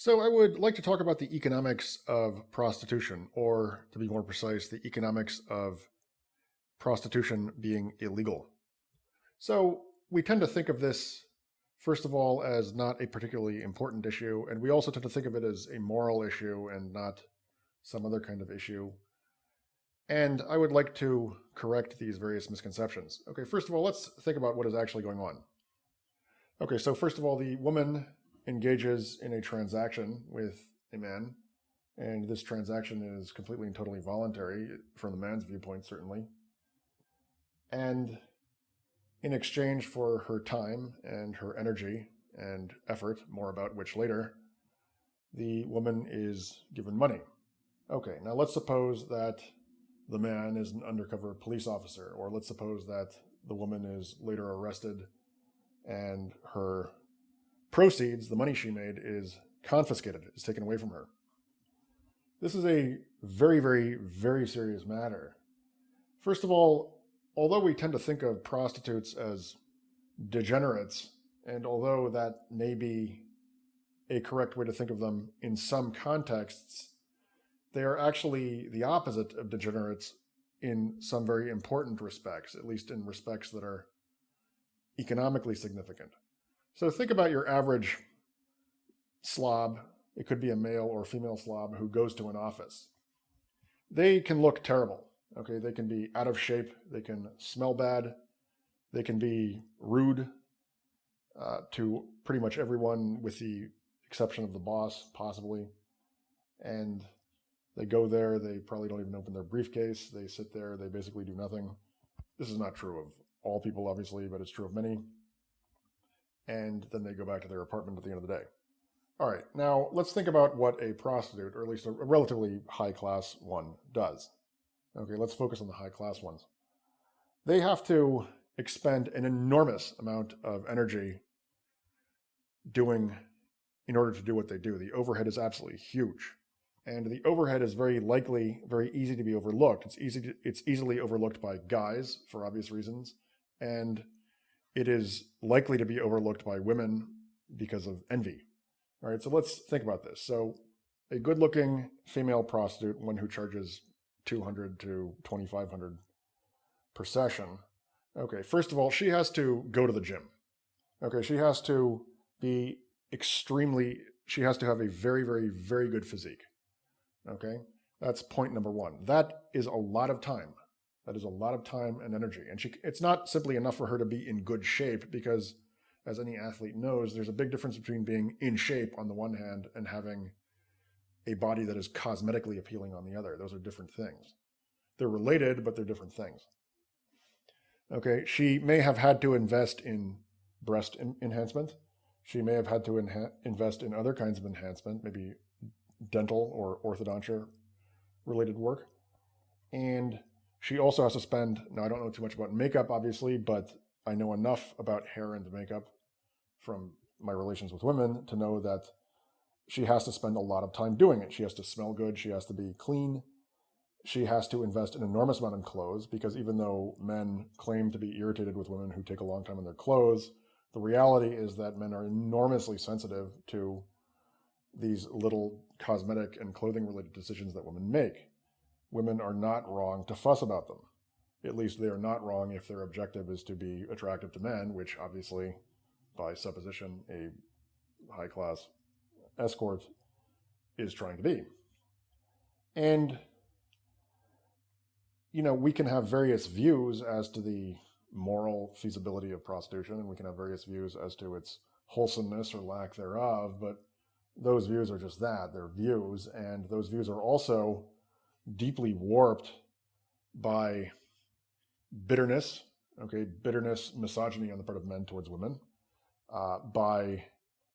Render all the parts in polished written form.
So, I would like to talk about the economics of prostitution, or to be more precise, the economics of prostitution being illegal. So, we tend to think of this, first of all, as not a particularly important issue, and we also tend to think of it as a moral issue and not some other kind of issue. And I would like to correct these various misconceptions. Okay, first of all, let's think about what is actually going on. Okay, so first of all, the woman engages in a transaction with a man, and this transaction is completely and totally voluntary from the man's viewpoint, certainly. And in exchange for her time and her energy and effort, more about which later, the woman is given money. Okay, now let's suppose that the man is an undercover police officer, or let's suppose that the woman is later arrested and her proceeds, the money she made, is confiscated, is taken away from her. This is a very, very, very serious matter. First of all, although we tend to think of prostitutes as degenerates, and although that may be a correct way to think of them in some contexts, they are actually the opposite of degenerates in some very important respects, at least in respects that are economically significant. So think about your average slob. It could be a male or female slob who goes to an office. They can look terrible. Okay, they can be out of shape. They can smell bad. They can be rude to pretty much everyone, with the exception of the boss, possibly. And they go there. They probably don't even open their briefcase. They sit there. They basically do nothing. This is not true of all people, obviously, but it's true of many. And then they go back to their apartment at the end of the day. All right, now let's think about what a prostitute, or at least a relatively high-class one, does. Okay, let's focus on the high-class ones. They have to expend an enormous amount of energy in order to do what they do. The overhead is absolutely huge. And the overhead is very easy to be overlooked. It's easily overlooked by guys for obvious reasons. And it is likely to be overlooked by women because of envy. All right, so let's think about this. So a good-looking female prostitute, one who charges $200 to $2,500 per session. Okay, first of all, she has to go to the gym. Okay, she has to have a very, very, very good physique. Okay, that's point number one. That is a lot of time. That is a lot of time and energy. And it's not simply enough for her to be in good shape, because, as any athlete knows, there's a big difference between being in shape on the one hand and having a body that is cosmetically appealing on the other. Those are different things. They're related, but they're different things. Okay, she may have had to invest in breast enhancement. She may have had to invest in other kinds of enhancement, maybe dental or orthodontia related work. And she also has to spend, now I don't know too much about makeup, obviously, but I know enough about hair and makeup from my relations with women to know that she has to spend a lot of time doing it. She has to smell good. She has to be clean. She has to invest an enormous amount in clothes, because even though men claim to be irritated with women who take a long time on their clothes, the reality is that men are enormously sensitive to these little cosmetic and clothing related decisions that women make. Women are not wrong to fuss about them. At least they are not wrong if their objective is to be attractive to men, which obviously, by supposition, a high-class escort is trying to be. And, we can have various views as to the moral feasibility of prostitution, and we can have various views as to its wholesomeness or lack thereof, but those views are just that. They're views, and those views are also deeply warped by bitterness, misogyny on the part of men towards women, by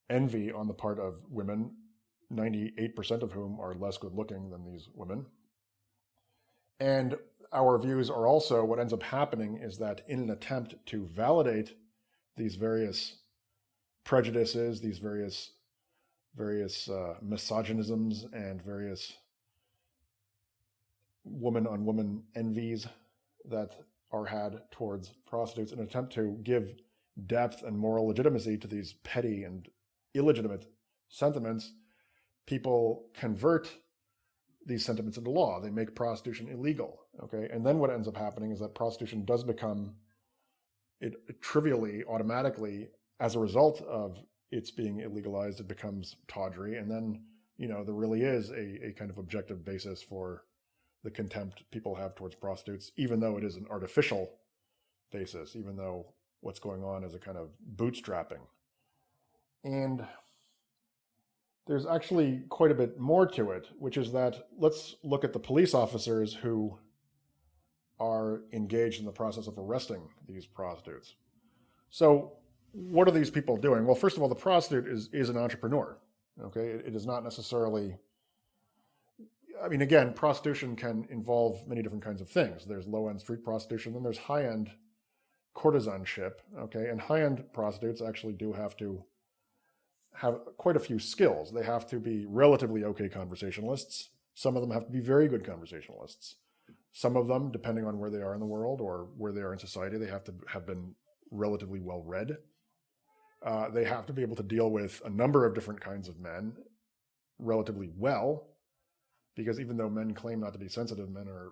envy on the part of women, 98% of whom are less good looking than these women. And our views are also, what ends up happening is that in an attempt to validate these various prejudices, these various misogynisms and various woman-on-woman envies that are had towards prostitutes, in an attempt to give depth and moral legitimacy to these petty and illegitimate sentiments, people convert these sentiments into law. They make prostitution illegal, okay? And then what ends up happening is that prostitution does become, it trivially, automatically, as a result of it's being illegalized, it becomes tawdry. And then, there really is a kind of objective basis for the contempt people have towards prostitutes, even though it is an artificial basis, even though what's going on is a kind of bootstrapping. And there's actually quite a bit more to it, which is that let's look at the police officers who are engaged in the process of arresting these prostitutes. So what are these people doing? Well, first of all, the prostitute is an entrepreneur, okay? It is not necessarily, again, prostitution can involve many different kinds of things. There's low-end street prostitution, then there's high-end courtesanship, okay? And high-end prostitutes actually do have to have quite a few skills. They have to be relatively okay conversationalists. Some of them have to be very good conversationalists. Some of them, depending on where they are in the world or where they are in society, they have to have been relatively well read. They have to be able to deal with a number of different kinds of men relatively well, because even though men claim not to be sensitive, men are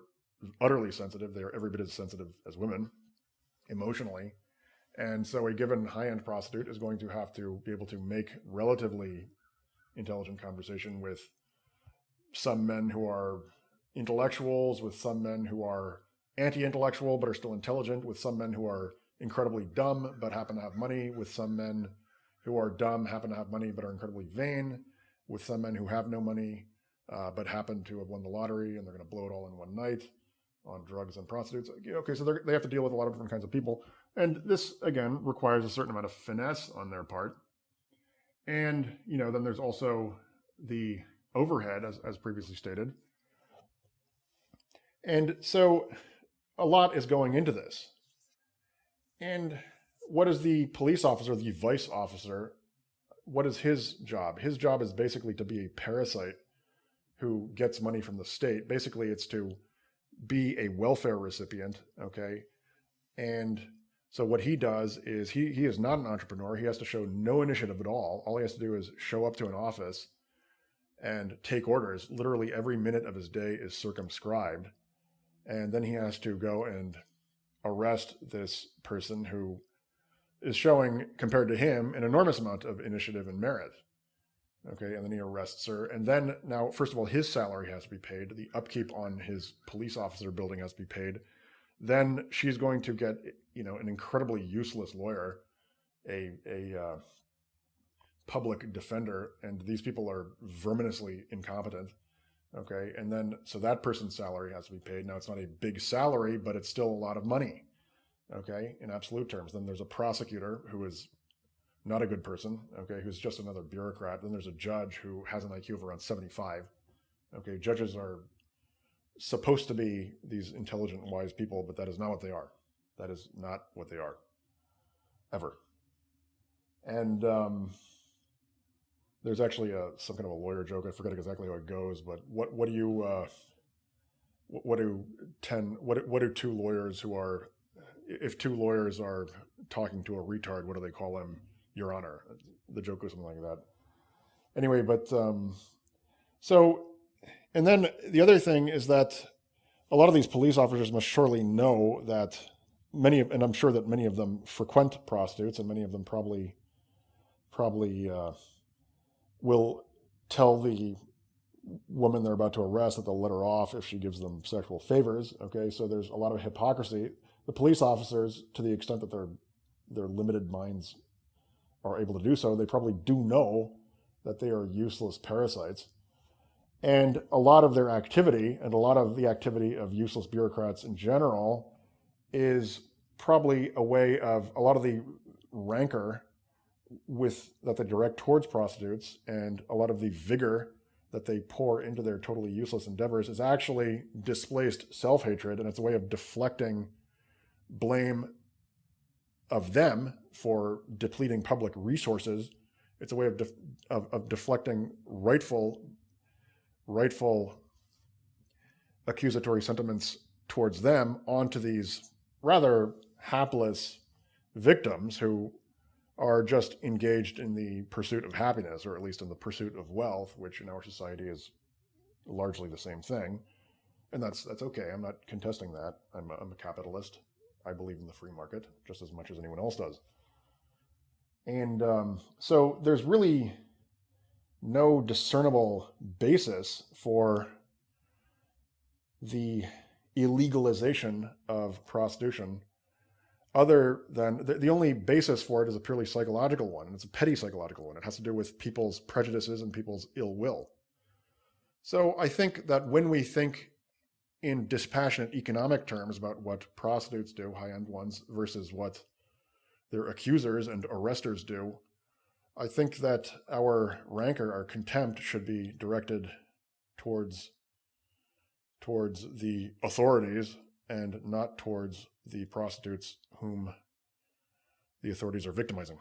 utterly sensitive. They are every bit as sensitive as women emotionally. And so a given high-end prostitute is going to have to be able to make relatively intelligent conversation with some men who are intellectuals, with some men who are anti-intellectual but are still intelligent, with some men who are incredibly dumb but happen to have money, with some men who are dumb, happen to have money but are incredibly vain, with some men who have no money but happen to have won the lottery and they're going to blow it all in one night on drugs and prostitutes. Okay, so they have to deal with a lot of different kinds of people. And this, again, requires a certain amount of finesse on their part. And, then there's also the overhead, as previously stated. And so a lot is going into this. And what is the police officer, the vice officer, what is his job? His job is basically to be a parasite who gets money from the state. Basically, it's to be a welfare recipient, okay? And so what he does is he is not an entrepreneur. He has to show no initiative at all. All he has to do is show up to an office and take orders. Literally every minute of his day is circumscribed. And then he has to go and arrest this person who is showing, compared to him, an enormous amount of initiative and merit. Okay, and then he arrests her. And then now, first of all, his salary has to be paid. The upkeep on his police officer building has to be paid. Then she's going to get, an incredibly useless lawyer, a public defender, and these people are verminously incompetent. Okay, and then, so that person's salary has to be paid. Now, it's not a big salary, but it's still a lot of money, okay, in absolute terms. Then there's a prosecutor who is not a good person, okay, who's just another bureaucrat. Then there's a judge who has an IQ of around 75. Okay, judges are supposed to be these intelligent, wise people, but that is not what they are. That is not what they are, ever. And there's actually some kind of a lawyer joke. I forget exactly how it goes, but what do two lawyers who are, if two lawyers are talking to a retard, what do they call him? Your Honor. The joke goes something like that. Anyway, but so, and then the other thing is that a lot of these police officers must surely know that and I'm sure that many of them frequent prostitutes, and many of them probably will tell the woman they're about to arrest that they'll let her off if she gives them sexual favors. Okay, so there's a lot of hypocrisy. The police officers, to the extent that their limited minds are able to do so, they probably do know that they are useless parasites. And a lot of their activity, and a lot of the activity of useless bureaucrats in general, is probably a way of a lot of the rancor that they direct towards prostitutes, and a lot of the vigor that they pour into their totally useless endeavors is actually displaced self-hatred, and it's a way of deflecting blame of them for depleting public resources. It's a way of deflecting rightful accusatory sentiments towards them onto these rather hapless victims who are just engaged in the pursuit of happiness, or at least in the pursuit of wealth, which in our society is largely the same thing. And that's okay. I'm not contesting that. I'm a capitalist. I believe in the free market just as much as anyone else does. And so there's really no discernible basis for the illegalization of prostitution, other than the only basis for it is a purely psychological one. It's a petty psychological one. It has to do with people's prejudices and people's ill will. So I think that when we think in dispassionate economic terms about what prostitutes do, high-end ones, versus what their accusers and arresters do, I think that our rancor, our contempt, should be directed towards the authorities and not towards the prostitutes whom the authorities are victimizing.